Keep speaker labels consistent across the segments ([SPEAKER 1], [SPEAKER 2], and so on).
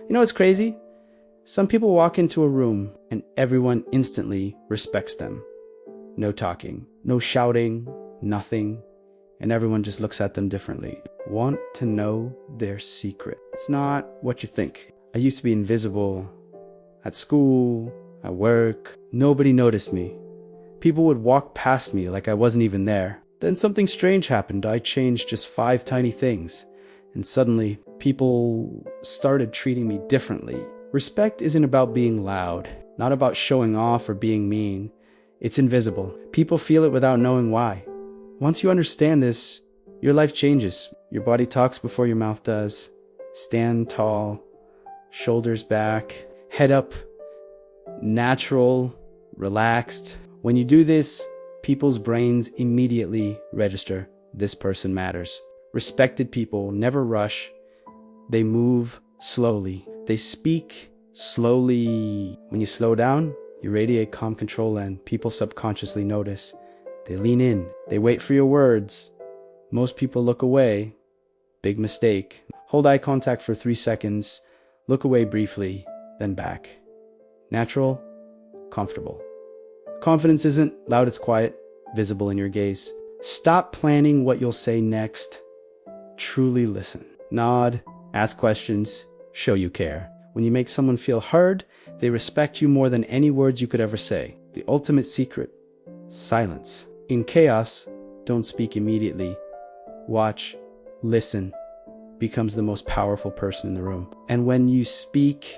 [SPEAKER 1] You know what's crazy? Some people walk into a room and everyone instantly respects them. No talking, no shouting, nothing, and everyone just looks at them differently. Want to know their secret. It's not what you think. I used to be invisible at school, at work. Nobody noticed me. People would walk past me like I wasn't even there. Then something strange happened. I changed just 5 tiny things, and suddenly people started treating me differently. Respect isn't about being loud, not about showing off or being mean. It's invisible. People feel it without knowing why. Once you understand this, your life changes. Your body talks before your mouth does. Stand tall, shoulders back, head up, natural, relaxed. When you do this, people's brains immediately register, this person matters. Respected people never rush. They move slowly. They speak slowly. When you slow down, you radiate calm control, and people subconsciously notice. They lean in. They wait for your words. Most people look away. Big mistake. Hold eye contact for 3 seconds. Look away briefly, then back. Natural, comfortable. Confidence isn't loud, it's quiet, visible in your gaze. Stop planning what you'll say next. Truly listen. Nod, ask questions, show you care. When you make someone feel heard, they respect you more than any words you could ever say. The ultimate secret: silence. In chaos, don't speak immediately. Watch, listen. Becomes the most powerful person in the room. And when you speak,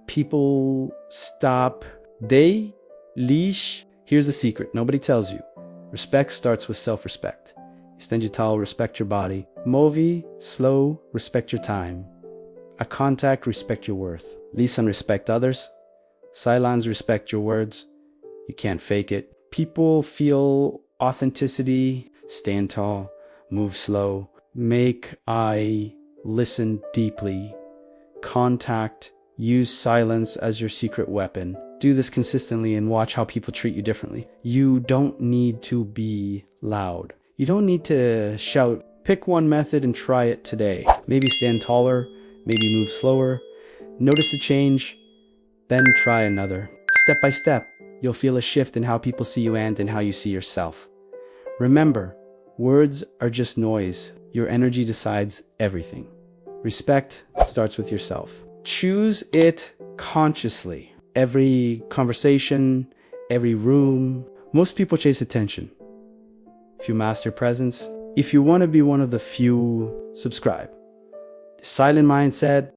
[SPEAKER 1] people stop. They leash. Here's the secret nobody tells you. Respect starts with self-respect. Stand tall, respect your body. Movi, slow, respect your time. A contact, respect your worth. Lisan, respect others. Silence, respect your words. You can't fake it. People feel authenticity. Stand tall, move slow. Make eye, listen deeply. Contact, use silence as your secret weapon. Do this consistently and watch how people treat you differently. You don't need to be loud. You don't need to shout. Pick one method and try it today. Maybe stand taller, maybe move slower. Notice the change, then try another. Step by step, you'll feel a shift in how people see you and in how you see yourself. Remember, words are just noise. Your energy decides everything. Respect starts with yourself. Choose it consciously. Every conversation, every room. Most people chase attention. If you master presence, if you want to be one of the few, subscribe. The Silent Mindset